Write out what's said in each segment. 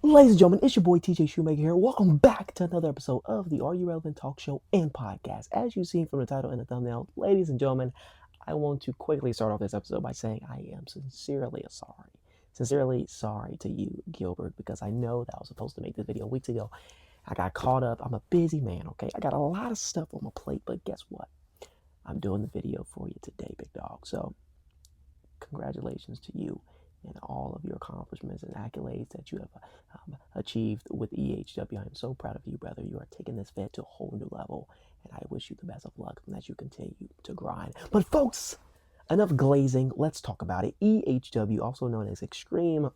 Ladies and gentlemen, it's your boy TJ Shoemaker here. Welcome back to another episode of the Are You Relevant Talk Show and Podcast. As you've seen from the title and the thumbnail, ladies and gentlemen, I want to quickly start off this episode by saying I am sincerely sorry. Sincerely sorry to you, Gilbert, because I know that I was supposed to make this video weeks ago. I got caught up. I'm a busy man, okay? I got a lot of stuff on my plate, but guess what? I'm doing the video for you today, big dog. So, congratulations to you and all of your accomplishments and accolades that you have achieved with EHW. I am so proud of you, brother. You are taking this vet to a whole new level, and I wish you the best of luck and that you continue to grind. But folks, enough glazing. Let's talk about it. EHW, also known as Extreme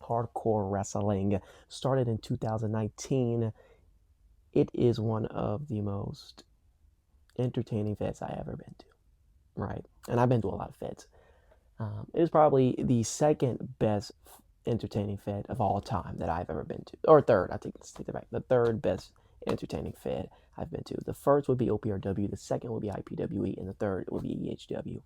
Hardcore Wrestling, started in 2019. It is one of the most entertaining feds I ever been to, right? And I've been to a lot of feds. It is probably the second best entertaining fed of all time that I've ever been to. Or third, let's take that back. The third best entertaining fed I've been to. The first would be UPRISING, the second would be IPWE, and the third would be EHW.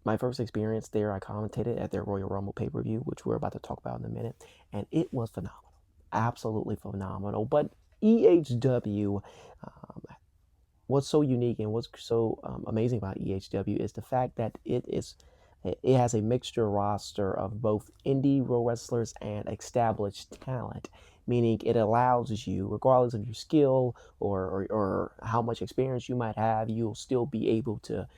My first experience there, I commentated at their Royal Rumble pay-per-view, which we're about to talk about in a minute, and it was phenomenal. Absolutely phenomenal. But EHW, what's so unique and what's so amazing about EHW is the fact that it has a mixture roster of both indie pro wrestlers and established talent, meaning it allows you, regardless of your skill or how much experience you might have, you'll still be able to,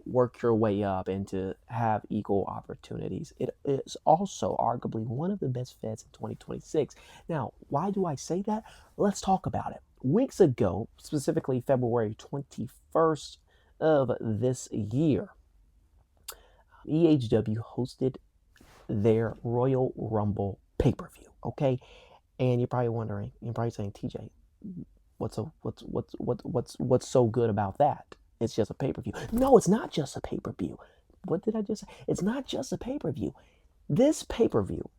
work your way up and to have equal opportunities. It is also arguably one of the best feds in 2026. Now, why do I say that? Let's talk about it. Weeks ago, specifically February 21st of this year, EHW hosted their Royal Rumble pay-per-view, okay? And you're probably wondering, you're probably saying, TJ, what's so good about that? It's just a pay-per-view. No, it's not just a pay-per-view. What did I just say? It's not just a pay-per-view. This pay-per-view,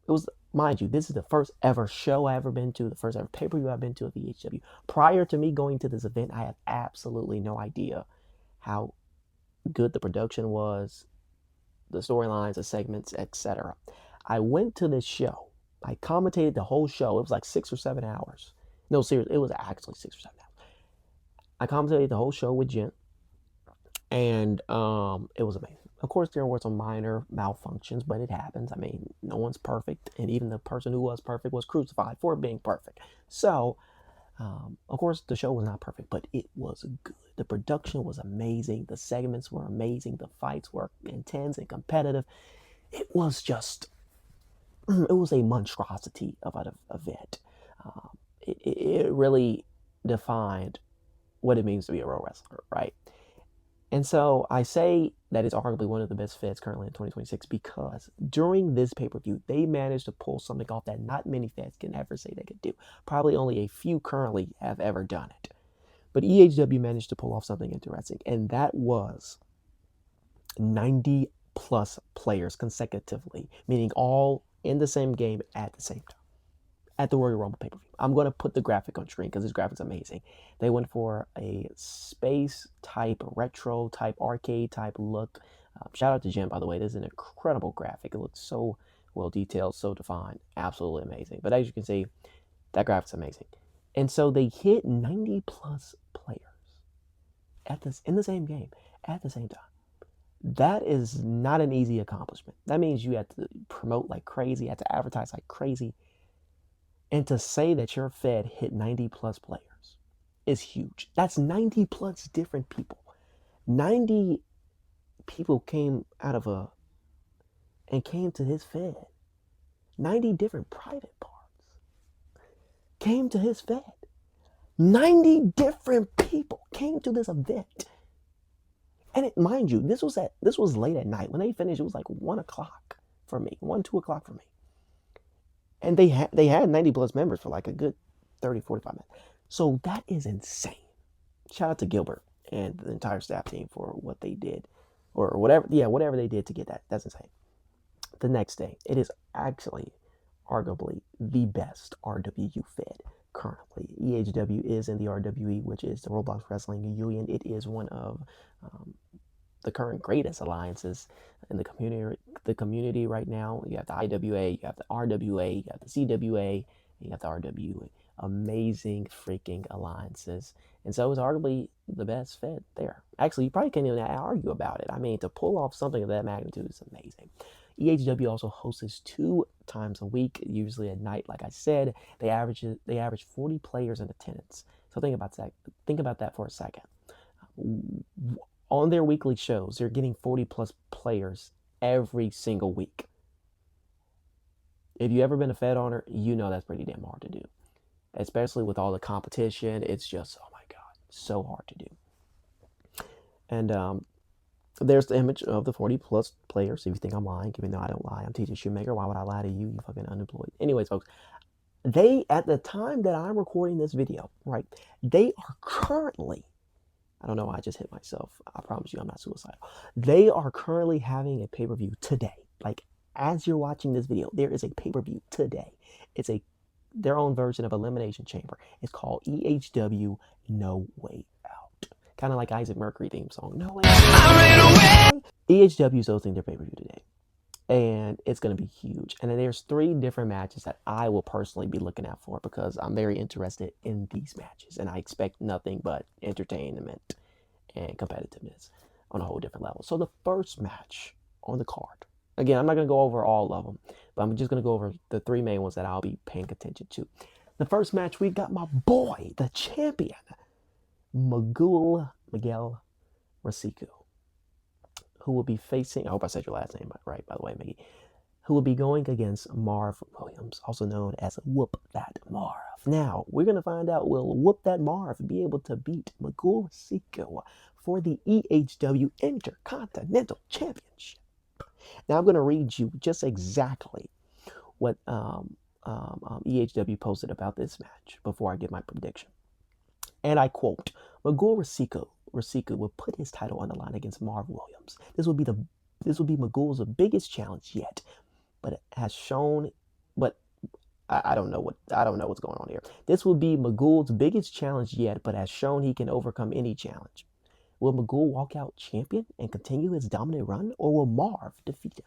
it was, mind you, this is the first ever show I ever been to, the first ever pay-per-view I've been to at EHW. Prior to me going to this event, I had absolutely no idea how good the production was, the storylines, the segments, etc. I went to this show. I commentated the whole show. It was like 6 or 7 hours. No, seriously, it was actually 6 or 7 hours. I commentated the whole show with Gent, and it was amazing. Of course, there were some minor malfunctions, but it happens. I mean, no one's perfect, and even the person who was perfect was crucified for being perfect. So, of course, the show was not perfect, but it was good. The production was amazing. The segments were amazing. The fights were intense and competitive. It was just, it was a monstrosity of an event. It really defined what it means to be a pro wrestler, right? And so I say that it's arguably one of the best feds currently in 2026 because during this pay-per-view, they managed to pull something off that not many feds can ever say they could do. Probably only a few currently have ever done it. But EHW managed to pull off something interesting, and that was 90 plus players consecutively, meaning all in the same game at the same time at the Royal Rumble pay-per-view. I'm going to put the graphic on screen because this graphic's amazing. They went for a space type, retro type, arcade type look. Shout out to Gent, by the way. This is an incredible graphic. It looks so well detailed, so defined. Absolutely amazing. But as you can see, that graphic's amazing. And so they hit 90 plus players in the same game at the same time. That is not an easy accomplishment. That means you have to promote like crazy, you have to advertise like crazy. And to say that your fed hit 90 plus players is huge. That's 90 plus different people. 90 people came came to his fed. 90 different private parts came to his fed. 90 different people came to this event. And mind you, this was late at night. When they finished, it was like 1 o'clock for me, 2 o'clock for me. And they had 90 plus members for like a good 30, 45 minutes. So that is insane. Shout out to Gilbert and the entire staff team for what they did. Or whatever they did to get that. That's insane. The next day, it is actually arguably the best RWU fed currently. EHW is in the RWE, which is the Roblox Wrestling Union. It is one of the current greatest alliances in the the community right now. You have the IWA, you have the RWA, you have the CWA, and you have the RWA. Amazing freaking alliances. And so it's arguably the best fed there. Actually, you probably can't even argue about it. I mean, to pull off something of that magnitude is amazing. EHW also hosts 2 times a week, usually at night. Like I said, they average 40 players in attendance. So think about that. Think about that for a second. On their weekly shows, they're getting 40 plus players every single week. If you've ever been a Fed owner, you know that's pretty damn hard to do. Especially with all the competition, it's just, oh my God, so hard to do. And there's the image of the 40 plus players. If you think I'm lying, even though I don't lie, I'm TJ Shoemaker. Why would I lie to you? You fucking unemployed. Anyways, folks, they, at the time that I'm recording this video, right, they are currently, I don't know why I just hit myself. I promise you I'm not suicidal. They are currently having a pay-per-view today. Like, as you're watching this video, there is a pay-per-view today. It's their own version of Elimination Chamber. It's called EHW No Way Out. Kind of like Isaac Mercury theme song. No Way Out. EHW is hosting their pay-per-view today. And it's going to be huge. And then there's 3 different matches that I will personally be looking out for because I'm very interested in these matches. And I expect nothing but entertainment and competitiveness on a whole different level. So the first match on the card, again, I'm not going to go over all of them, but I'm just going to go over the 3 main ones that I'll be paying attention to. The first match, we got my boy, the champion, Miguel Resiko, who will be facing, I hope I said your last name right, by the way, Miggy, who will be going against Marv Williams, also known as Whoop That Marv. Now, we're going to find out, will Whoop That Marv be able to beat Miguel Resiko for the EHW Intercontinental Championship? Now, I'm going to read you just exactly what EHW posted about this match before I give my prediction. And I quote, Miguel Resiko will put his title on the line against Marv Williams. This will be Miguel's biggest challenge yet, but it has shown, but I don't know what's going on here. This will be Miguel's biggest challenge yet, but has shown he can overcome any challenge. Will Miguel walk out champion and continue his dominant run, or will Marv defeat him?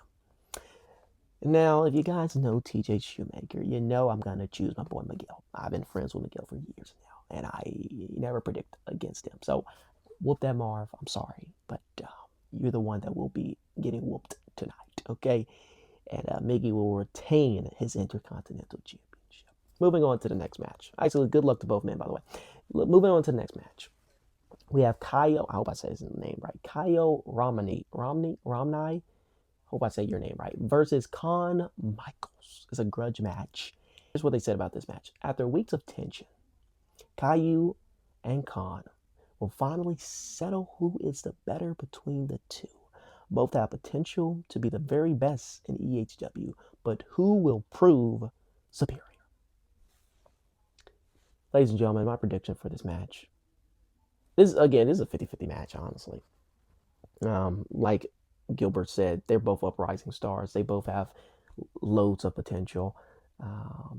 Now, if you guys know TJ Shoemaker, you know I'm going to choose my boy Miguel. I've been friends with Miguel for years now, and I never predict against him. So, whoop that Marv. I'm sorry, but you're the one that will be getting whooped tonight, okay? And Miggy will retain his Intercontinental Championship. Moving on to the next match. Actually, good luck to both men, by the way. Moving on to the next match. We have Kaio, I hope I say his name right, Kaio Romney, hope I say your name right, versus Con Michaels. It's a grudge match. Here's what they said about this match. After weeks of tension, Kaio and Con will finally settle who is the better between the two. Both have potential to be the very best in EHW, but who will prove superior? Ladies and gentlemen, my prediction for this match. This is a 50-50 match, honestly. Like Gilbert said, they're both uprising stars. They both have loads of potential. I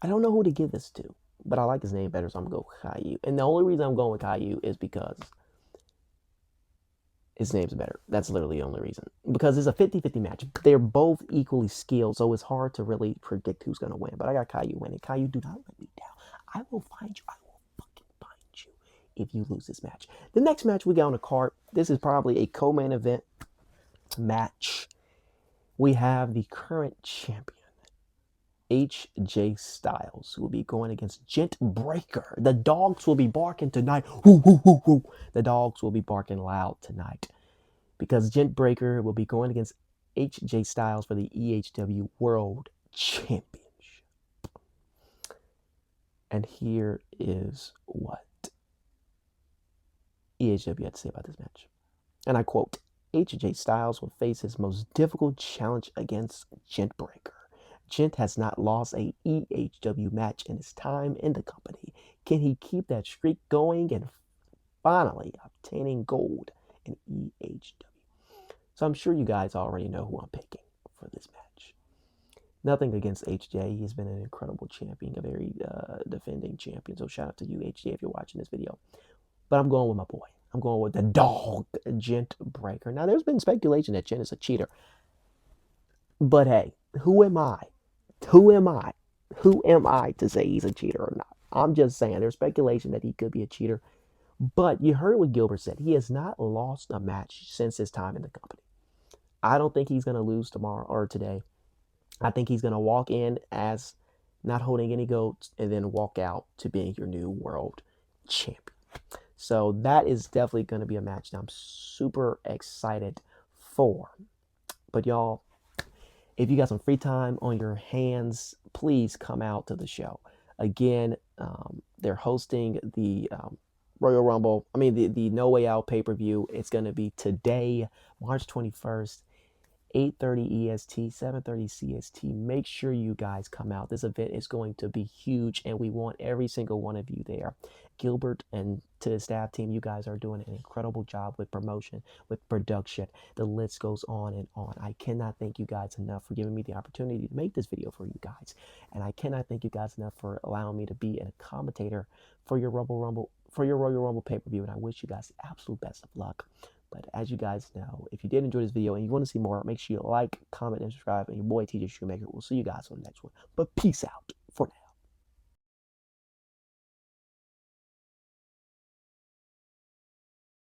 don't know who to give this to, but I like his name better, so I'm going to go with Kaio. And the only reason I'm going with Kaio is because his name's better. That's literally the only reason. Because it's a 50-50 match. They're both equally skilled, so it's hard to really predict who's going to win. But I got Kaio winning. Kaio, do not let me down. I will find you. I will fucking find you if you lose this match. The next match we got on the card, this is probably a co-main event match. We have the current champion, HJ Styles, who will be going against Gent Breaker. The dogs will be barking tonight. Woo, woo, woo, woo. The dogs will be barking loud tonight because Gent Breaker will be going against HJ Styles for the EHW World Championship. And here is what EHW had to say about this match. And I quote, HJ Styles will face his most difficult challenge against Gent Breaker. Gent has not lost a EHW match in his time in the company. Can he keep that streak going and finally obtaining gold in EHW? So I'm sure you guys already know who I'm picking for this match. Nothing against HJ. He's been an incredible champion, a very defending champion. So shout out to you, HJ, if you're watching this video. But I'm going with my boy. I'm going with the dog, Gent Breaker. Now, there's been speculation that Gent is a cheater. But hey, who am I? Who am I? Who am I to say he's a cheater or not? I'm just saying there's speculation that he could be a cheater. But you heard what Gilbert said. He has not lost a match since his time in the company. I don't think he's going to lose tomorrow or today. I think he's going to walk in as not holding any goats and then walk out to being your new world champion. So that is definitely going to be a match that I'm super excited for. But y'all, if you got some free time on your hands, please come out to the show. Again, they're hosting the Royal Rumble. I mean, the No Way Out pay-per-view. It's going to be today, March 21st. 8:30 EST, 7:30 CST. Make sure you guys come out. This event is going to be huge, and we want every single one of you there. Gilbert and to the staff team, you guys are doing an incredible job with promotion, with production. The list goes on and on. I cannot thank you guys enough for giving me the opportunity to make this video for you guys, and I cannot thank you guys enough for allowing me to be a commentator for your Royal Rumble pay-per-view, and I wish you guys the absolute best of luck. But as you guys know, if you did enjoy this video and you want to see more, make sure you like, comment, and subscribe. And your boy TJ Shoemaker. We'll see you guys on the next one. But peace out for now.